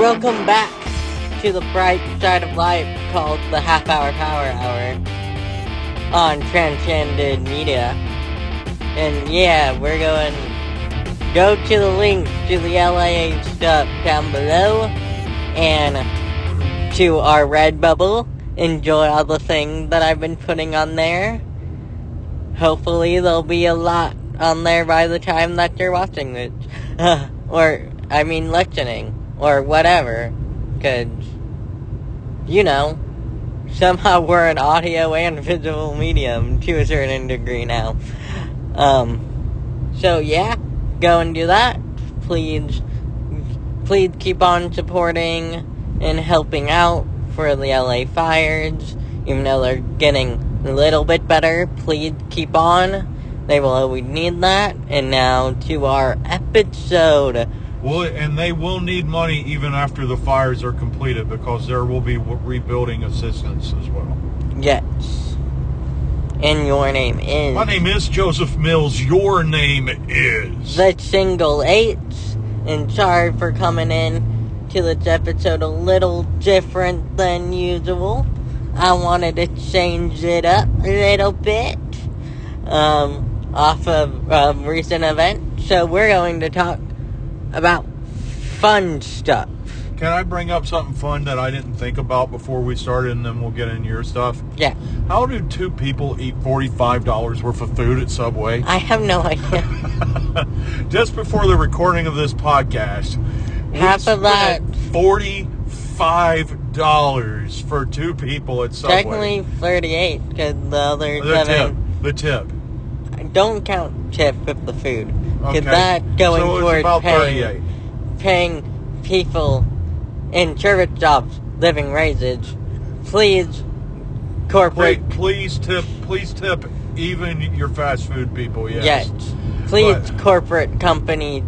Welcome back to the bright side of life called the Half Hour Power Hour on Transcended Media. And yeah, we're going to go to the link to the LA stuff down below and to our Redbubble. Enjoy all the things that I've been putting on there. Hopefully there'll be a lot on there by the time that you're watching this. Listening. Or whatever. Because, somehow we're an audio and visual medium to a certain degree now. So yeah, go and do that. Please keep on supporting and helping out for the LA fires. Even though they're getting a little bit better, please keep on. They will always need that. And now to our episode. Well, and they will need money even after the fires are completed because there will be rebuilding assistance as well. Yes. And your name is? My name is Joseph Mills. Your name is? The Single H. And sorry for coming in to this episode a little different than usual. I wanted to change it up a little bit off of recent events. So we're going to talk about fun stuff. Can I bring up something fun that I didn't think about before we started, and then we'll get into your stuff? Yeah. How do two people eat $45 worth of food at Subway? I have no idea. Just before the recording of this podcast, half of that $45 for two people at Subway. Technically 38 because the other The tip. Don't count tip with the food. Okay. That going so towards about paying people in service jobs living wages. Please, corporate. Please tip even your fast food people. Yes. Please, corporate company,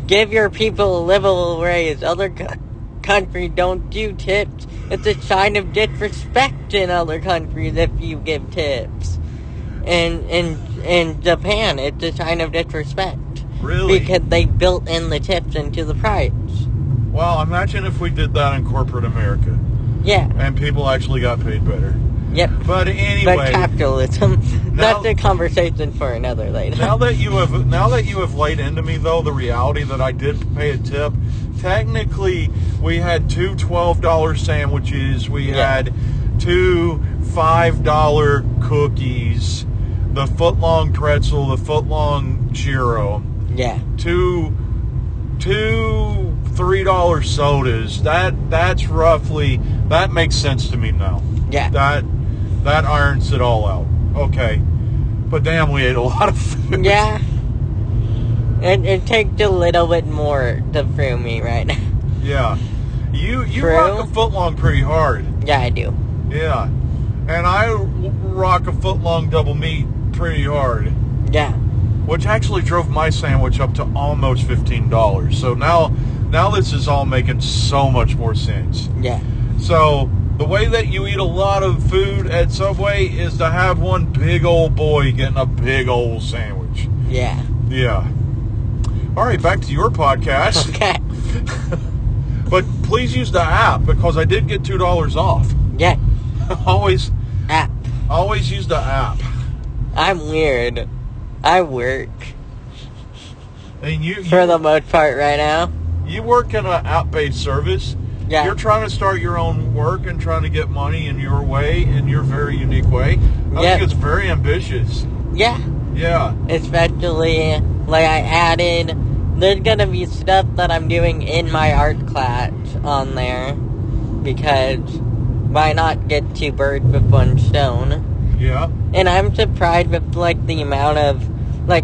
give your people a livable raise. Other countries don't do tips. It's a sign of disrespect in other countries if you give tips. In Japan, it's a sign of disrespect. Really? Because they built in the tips into the price. Well, imagine if we did that in corporate America. Yeah. And people actually got paid better. Yep. But anyway. But capitalism, that's a conversation for another later. Now that you have laid into me, though, the reality that I did pay a tip, technically, we had two $12 sandwiches. We had two $5 cookies, the footlong pretzel, the footlong churro. Yeah. Two $3 sodas. That's roughly, that makes sense to me now. Yeah. That irons it all out. Okay. But damn, we ate a lot of food. Yeah. It takes a little bit more to throw me right now. Yeah. You rock a footlong pretty hard. Yeah, I do. Yeah. And I rock a footlong double meat pretty hard. Yeah. Which actually drove my sandwich up to almost $15. So now this is all making so much more sense. Yeah. So the way that you eat a lot of food at Subway is to have one big old boy getting a big old sandwich. Yeah. Yeah. All right, back to your podcast. Okay. But please use the app because I did get $2 off. Yeah. Always use the app. I'm weird. I work. And you for the most part right now. You work in an app-based service. Yeah. You're trying to start your own work and trying to get money in your way, in your very unique way. I think it's very ambitious. Yeah. Yeah. Especially, there's gonna be stuff that I'm doing in my art class on there. Because why not get two birds with one stone? Yeah. And I'm surprised with, the amount of, I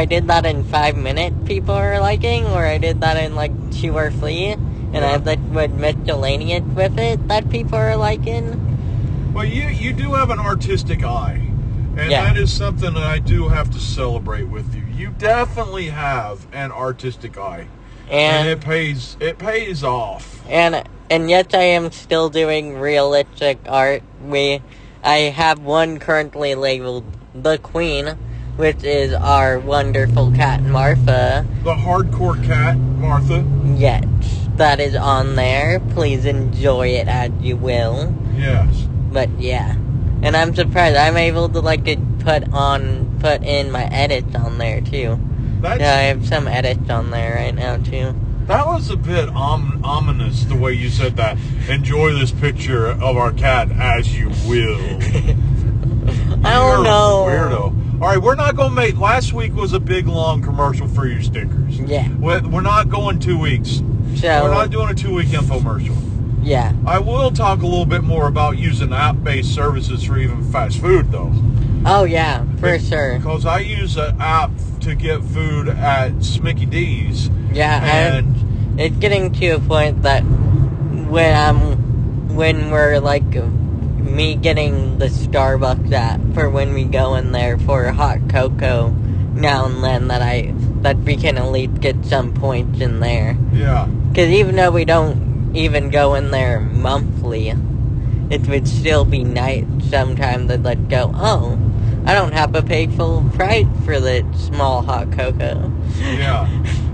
did that in 5 minutes people are liking, or I did that in, 2 or 3, and I with miscellaneous with it that people are liking. Well, you do have an artistic eye, and that is something that I do have to celebrate with you. You definitely have an artistic eye, and it pays off. And yet I am still doing realistic art. I have one currently labeled The Queen, which is our wonderful cat, Martha. The hardcore cat, Martha? Yes. that is on there. Please enjoy it as you will. Yes. But yeah. And I'm surprised I'm able to put in my edits on there too. I have some edits on there right now too. That was a bit ominous the way you said that. Enjoy this picture of our cat as you will. I don't know. Weirdo. All right, we're not going to make... Last week was a big, long commercial for your stickers. Yeah. We're not going 2 weeks. So, we're not doing a 2-week infomercial. Yeah. I will talk a little bit more about using app-based services for even fast food, though. Oh, yeah, for sure. Because I use an app to get food at Smicky D's. Yeah, and it's getting to a point that when we're me getting the Starbucks app for when we go in there for hot cocoa now and then, that we can at least get some points in there. Yeah. Because even though we don't even go in there monthly, it would still be nice sometimes to go, oh, I don't have to pay full price for the small hot cocoa. Yeah,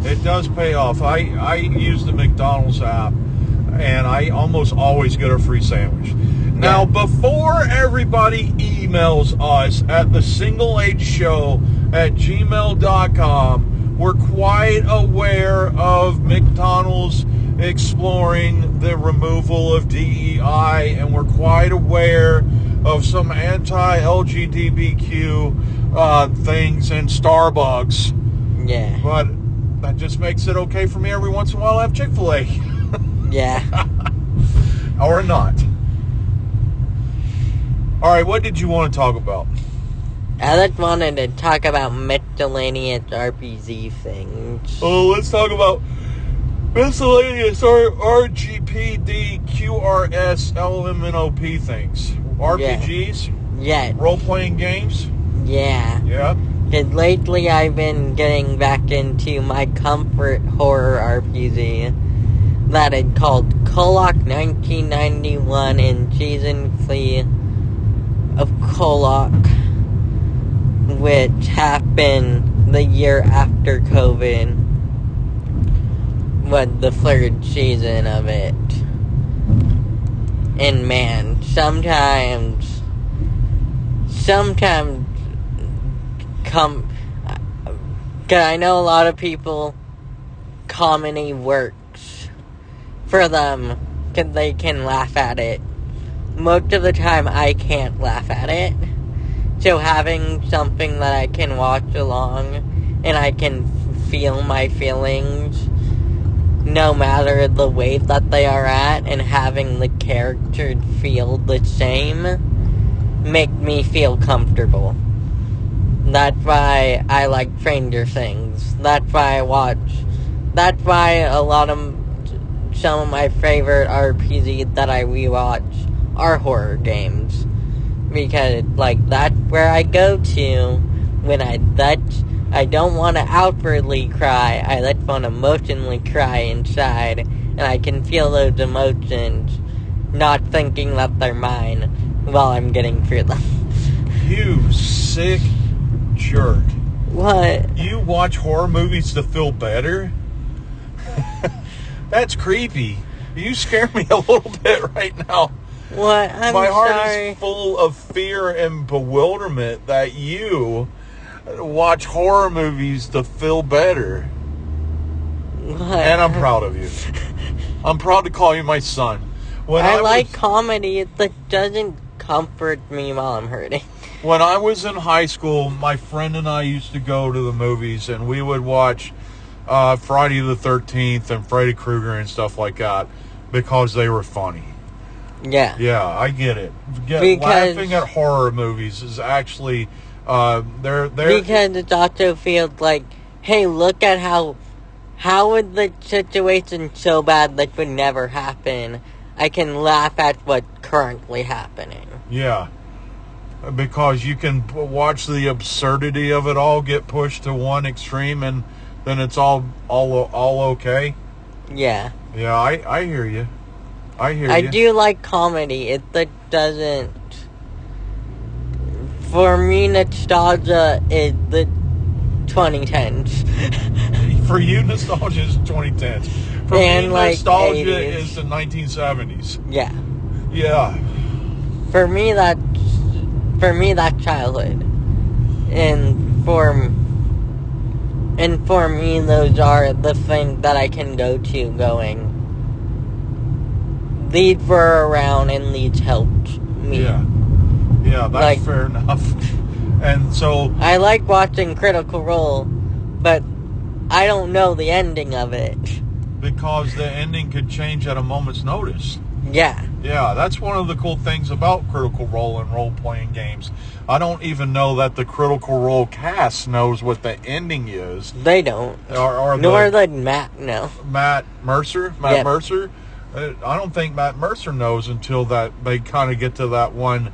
it does pay off. I use the McDonald's app, and I almost always get a free sandwich. Now, before everybody emails us at thesingleageshow@gmail.com, we're quite aware of McDonald's exploring the removal of DEI, and we're quite aware of some anti-LGBTQ things in Starbucks. Yeah. But that just makes it okay for me every once in a while to have Chick-fil-A. Yeah. Or not. All right, what did you want to talk about? I just wanted to talk about miscellaneous RPG things. Oh, let's talk about miscellaneous RGPD, QRS, LMNOP things. RPGs? Yeah. Role-playing games? Yeah. Yeah. Because lately I've been getting back into my comfort horror RPG that is called Kolok 1991 in Season 3 of Kolok, which happened the year after COVID, was the third season of it. And man, sometimes cause I know a lot of people, comedy works for them because they can laugh at it. Most of the time I can't laugh at it, so having something that I can watch along and I can feel my feelings no matter the weight that they are at, and having the characters feel the same, make me feel comfortable. That's why I like Stranger Things. That's why some of my favorite RPGs that I rewatch are horror games. Because, that's where I go to when I don't want to outwardly cry. I just want to emotionally cry inside. And I can feel those emotions, not thinking that they're mine, while I'm getting through them. You sick jerk. What? You watch horror movies to feel better? That's creepy. You scare me a little bit right now. What? My heart is full of fear and bewilderment that you watch horror movies to feel better. What? And I'm proud of you. I'm proud to call you my son. I like comedy that doesn't comfort me while I'm hurting. When I was in high school, my friend and I used to go to the movies, and we would watch Friday the 13th and Freddy Krueger and stuff like that because they were funny. Yeah. Yeah, I get it. Laughing at horror movies is actually they're because it also feels like, hey, look at how is the situation so bad that would never happen? I can laugh at what's currently happening. Yeah. Because you can watch the absurdity of it all get pushed to one extreme, and then it's all okay. Yeah. Yeah, I hear you. I do like comedy. It doesn't. For me, nostalgia is the 2010s. For you, nostalgia is 2010s. For and me, like nostalgia 80s. is the 1970s. Yeah. Yeah. For me, that's childhood, and for me, those are the things that I can go to. Going, these were around, and these helped me. Yeah. Yeah, that's Like- fair enough. And so, I like watching Critical Role, but I don't know the ending of it. because the ending could change at a moment's notice. Yeah. Yeah, that's one of the cool things about Critical Role and role-playing games. I don't even know that the Critical Role cast knows what the ending is. They don't. Or Nor did Matt know. Matt Mercer? Yep. Mercer? I don't think Matt Mercer knows until that they kind of get to that one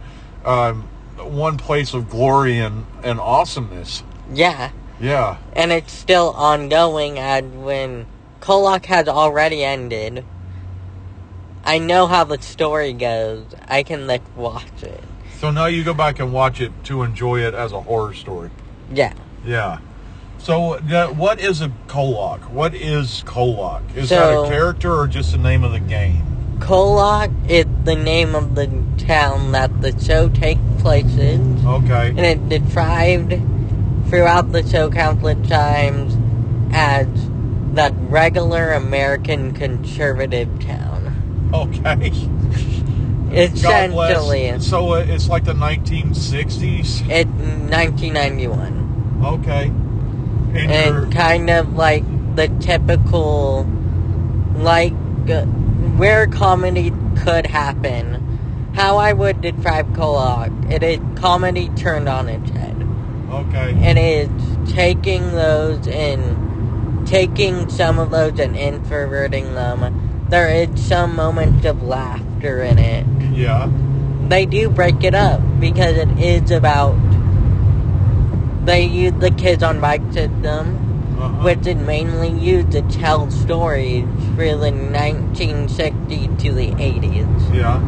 place of glory and awesomeness. Yeah. Yeah. And it's still ongoing, and when Kolak has already ended, I know how the story goes. I can, like, watch it. So now you go back and watch it to enjoy it as a horror story. Yeah. Yeah. So what is a Kolak? What is Kolak? Is that a character or just the name of the game? Kolak is the name of the town that the show takes place in. Okay. And it described throughout the show countless times as that regular American conservative town. Okay. Essentially. So it's like the 1960s? It's 1991. Okay. And kind of like the typical, like, where comedy could happen. How I would describe Kolak, it is comedy turned on its head. Okay. It is taking some of those and introverting them. There is some moments of laughter in it. Yeah. They do break it up because it is about, they use the kids on bike system, which is mainly used to tell stories for the 1960s to the 80s. Yeah.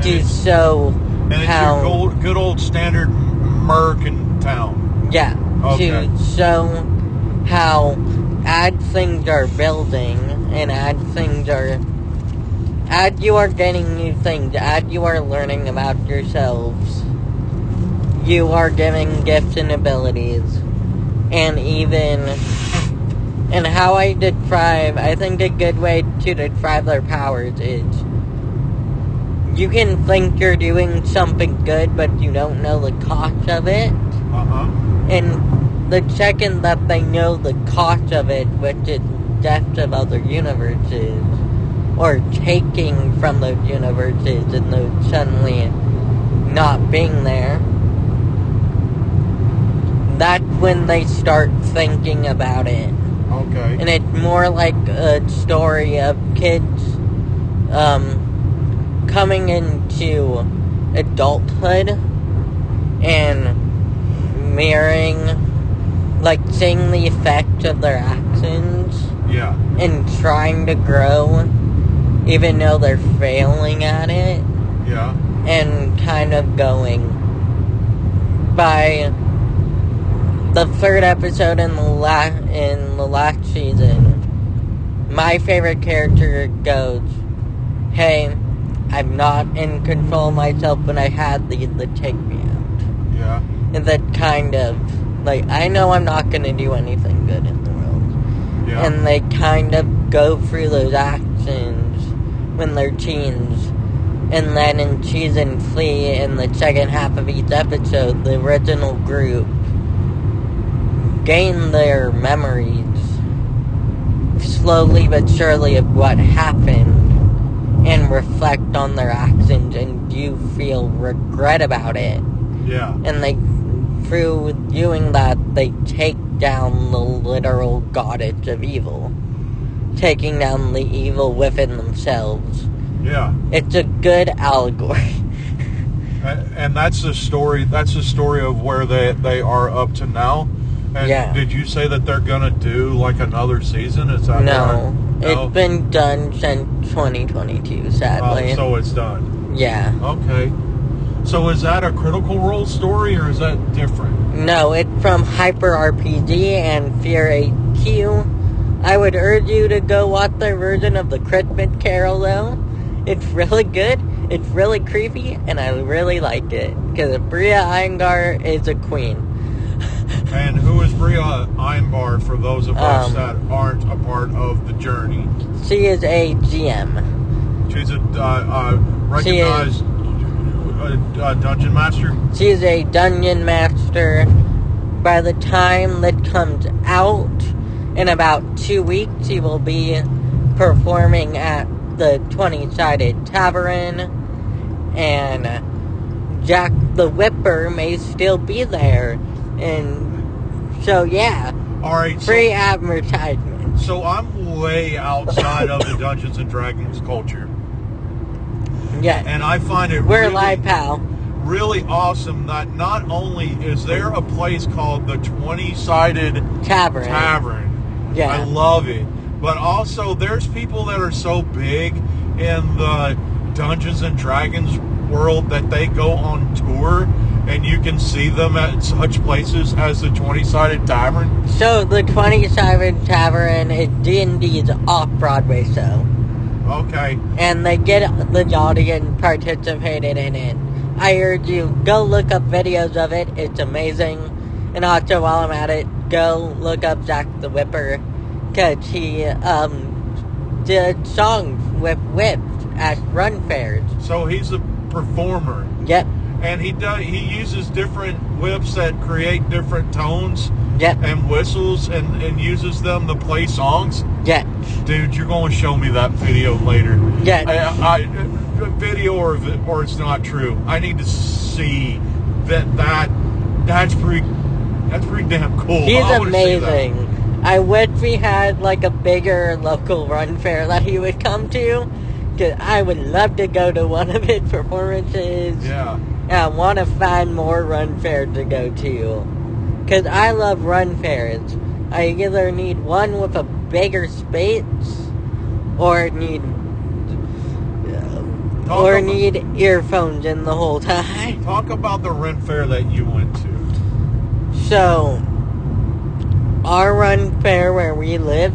To show how... And it's your good old standard American town. Yeah. Okay. To show how as things are building, and as you are getting new things, as you are learning about yourselves, you are giving gifts and abilities. And how I think a good way to describe their powers is, you can think you're doing something good, but you don't know the cost of it. And the second that they know the cost of it, which is death of other universes, or taking from those universes and those suddenly not being there, that's when they start thinking about it. Okay. And it's more like a story of kids coming into adulthood and mirroring, like, seeing the effect of their actions. Yeah. And trying to grow, even though they're failing at it. Yeah. And kind of going, by the third episode in the last season, my favorite character goes, "Hey, I'm not in control of myself, but I had these to take me out." Yeah. And that kind of, like, I know I'm not going to do anything good in the world. Yeah. And they kind of go through those actions when they're teens. And then in season 3, in the second half of each episode, the original group gain their memories slowly but surely of what happened and reflect on their actions, and you feel regret about it. Yeah. And through doing that, they take down the literal goddess of evil. Taking down the evil within themselves. Yeah. It's a good allegory. And that's the story. That's the story of where they are up to now. And yeah. Did you say that they're gonna do like another season? Is that no? No? It's been done since 2022. Sadly. Oh, so it's done. Yeah. Okay. So is that a Critical Role story or is that different? No, it's from Hyper RPG and Fear HQ. I would urge you to go watch their version of the Christmas Carol, though. It's really good, it's really creepy, and I really like it. Because Bria Iyengar is a queen. And who is Bria Iyengar for those of us that aren't a part of the journey? She is a GM. She's a recognized dungeon master? She is a dungeon master. By the time that comes out, in about 2 weeks, she will be performing at the 20-Sided Tavern, and Jack the Whipper may still be there. And so, yeah. All right. Free advertisement. So I'm way outside of the Dungeons and Dragons culture. Yeah. And I find it We're live, pal. Really awesome that not only is there a place called the 20-Sided Tavern. Yeah. I love it. But also there's people that are so big in the Dungeons and Dragons world that they go on tour and you can see them at such places as the 20-Sided Tavern. So the 20-Sided Tavern is D&D's off-Broadway show. Okay. And they get the audience participated in it. I urge you, go look up videos of it. It's amazing. And also, while I'm at it, go look up Jack the Whipper. Because he did songs with whips at run fairs. So he's a performer. Yep. And he uses different whips that create different tones. Yep. And whistles and uses them to play songs. Yeah. Dude, you're going to show me that video later. Yeah. Video or it's not true. I need to see that's pretty damn cool. He's amazing. I wish we had like a bigger local run fair that he would come to. Cause I would love to go to one of his performances. Yeah. And I want to find more run fairs to go to. Because I love run fairs. I either need one with a bigger space or need earphones in the whole time. Talk about the run fair that you went to. So, our run fair where we live,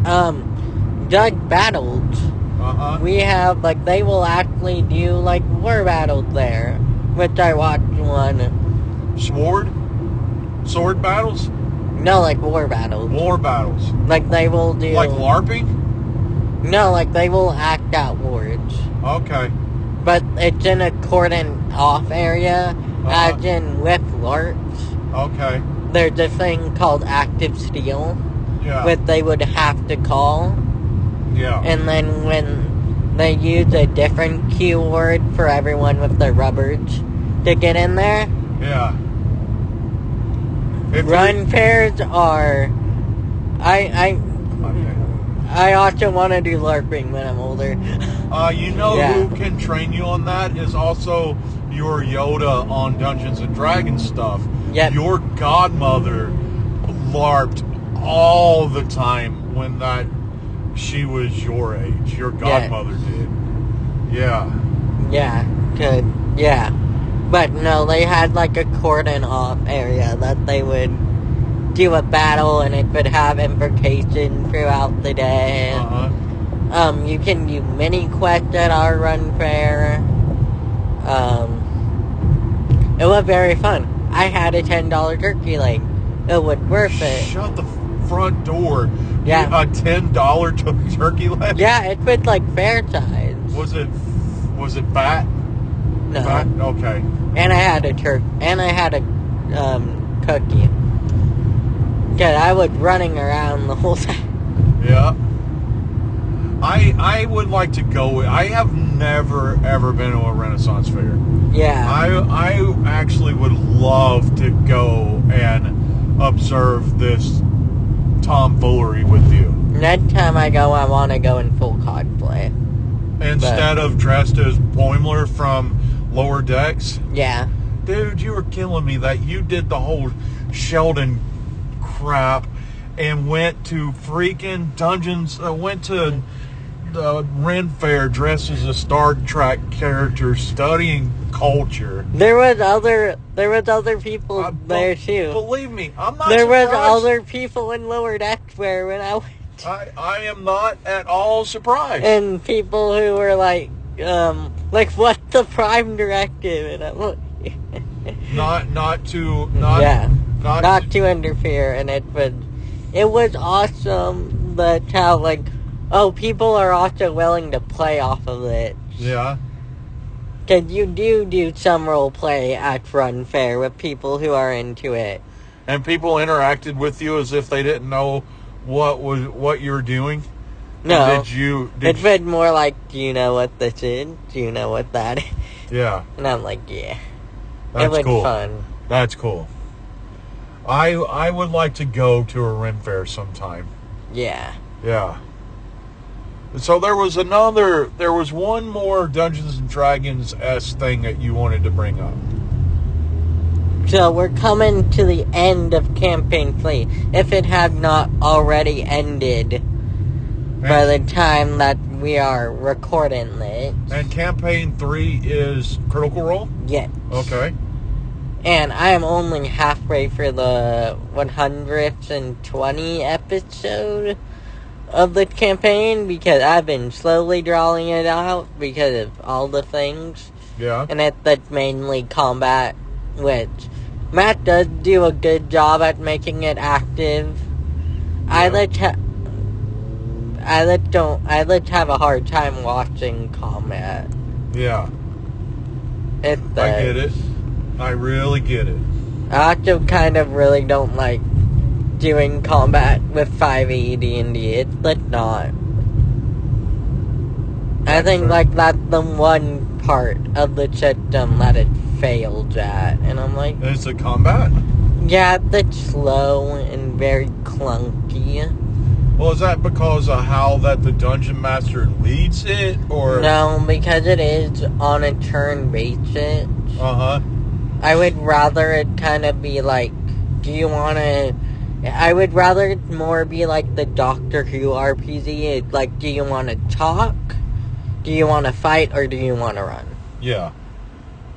Doug battles. We have, like, they will actually do, like, war battles there. Which I watched one. Sword battles? No, like war battles. War battles. Like they will do... Like LARPing? No, like they will act out wars. Okay. But it's in a cordoned off area, as in with LARPs. Okay. There's a thing called active steel. Yeah. Which they would have to call. Yeah. And then when they use a different keyword for everyone with their rubbers to get in there. Yeah. Run fairs are... I also want to do LARPing when I'm older. Who can train you on that is also your Yoda on Dungeons and Dragons stuff. Yep. Your godmother LARPed all the time when she was your age. Your godmother did. Yeah. Yeah. Good. Yeah. But no, they had like a cordon off area that they would do a battle and it would have implications throughout the day. You can do mini quests at our run fair. It was very fun. I had a $10 turkey leg. It was worth it. Shut the front door. Yeah. A $10 turkey leg? Yeah, it was like fair size. Was it fat? No. Fat? Okay. And I had a cookie. Cause I was running around the whole time. Yeah. I would like to go. I have never ever been to a Renaissance fair. Yeah. I actually would love to go and observe this tomfoolery with you. Next time I go, I want to go in full cosplay. Instead of dressed as Boimler from Lower Decks? Yeah. Dude, you were killing me that you did the whole Sheldon crap and went to freaking dungeons, went to the Ren Fair dressed as a Star Trek character studying culture. There was other people there too. Believe me, I'm not There surprised. was other people in Lower Deck where when I went. I am not at all surprised. And people who were like, what's the Prime Directive? And I'm like, not to interfere. And it was awesome. But how people are also willing to play off of it. Yeah. Because you do some role play at Run Fair with people who are into it. And people interacted with you as if they didn't know what you were doing? No. It's been more like, do you know what this is? Do you know what that is? Yeah. And I'm like, yeah. That's it was cool. fun. That's cool. I would like to go to a Ren Fair sometime. Yeah. Yeah. So there was one more Dungeons and Dragons-esque thing that you wanted to bring up. So we're coming to the end of Campaign 3, if it had not already ended by the time that we are recording this. And Campaign 3 is Critical Role? Yes. Okay. And I am only halfway through the 120 episode of the campaign because I've been slowly drawing it out because of all the things. Yeah. And that's mainly combat, which Matt does do a good job at making it active. Yeah. I have a hard time watching combat. Yeah. I get it. I really get it. I also kind of really don't like doing combat with 5e D&D. It's not. I think that's the one part of the system that it failed at, and I'm like, it's the combat? Yeah, it's slow and very clunky. Well, is that because of how that the Dungeon Master leads it, or? No, because it is on a turn basis. Uh-huh. I would rather it kind of be like, I would rather it more be like the Doctor Who RPG. It's like, do you want to talk? Do you want to fight, or do you want to run? Yeah.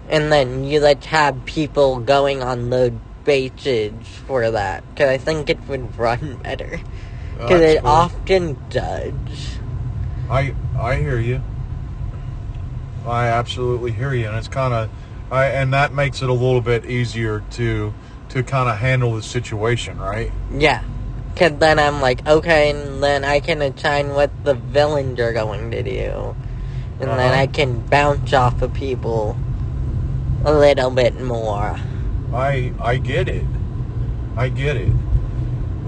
And then you have people going on the bases for that. Because I think it would run better. Because it often does. I hear you. I absolutely hear you. And it's kind of... and that makes it a little bit easier to kind of handle the situation, right? Yeah. Because then I'm like, okay, and then I can assign what the villains are going to do. And then I can bounce off of people a little bit more. I get it. I get it.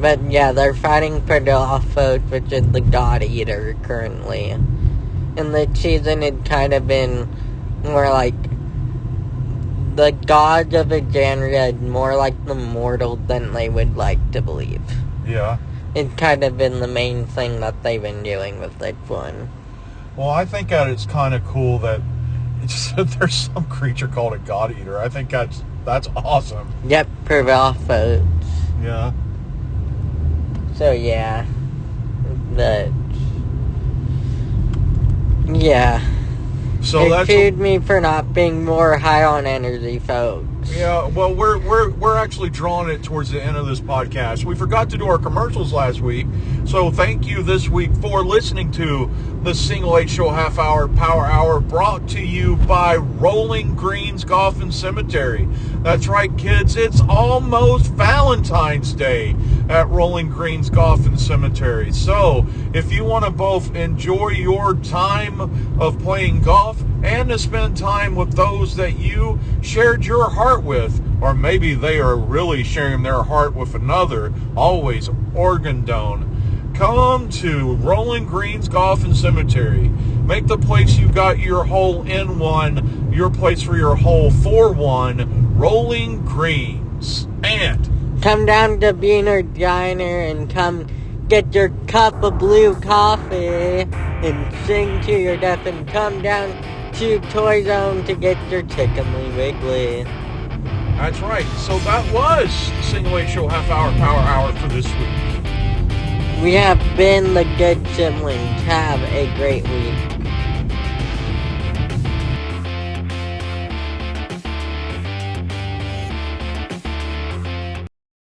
But yeah, they're fighting for Delphos, which is the God Eater currently. And the season had kind of been more like the gods of a genre, more like the mortals than they would like to believe. Yeah. It's kind of been the main thing that they've been doing with that one. Well, I think that it's kind of cool that there's some creature called a God Eater. I think that's awesome. Yep, Delphos. Yeah. So yeah, yeah. So it that's sued me for not being more high on energy, folks. Yeah, well, we're actually drawing it towards the end of this podcast. We forgot to do our commercials last week, so thank you this week for listening to the Single H Show Half Hour Power Hour, brought to you by Rolling Greens Golf and Cemetery. That's right, kids, it's almost Valentine's Day at Rolling Greens Golf and Cemetery. So, if you want to both enjoy your time of playing golf and to spend time with those that you shared your heart with, or maybe they are really sharing their heart with another, always Organdone, come to Rolling Greens Golf and Cemetery. Make the place you got your hole in one, your place for your hole for one, Rolling Greens. And come down to Beaner Diner and come get your cup of blue coffee and sing to your death, and come down to Toy Zone to get your Tickly Wiggly. That's right. So that was the Single H Show Half Hour Power Hour for this week. We have been the good siblings. Have a great week.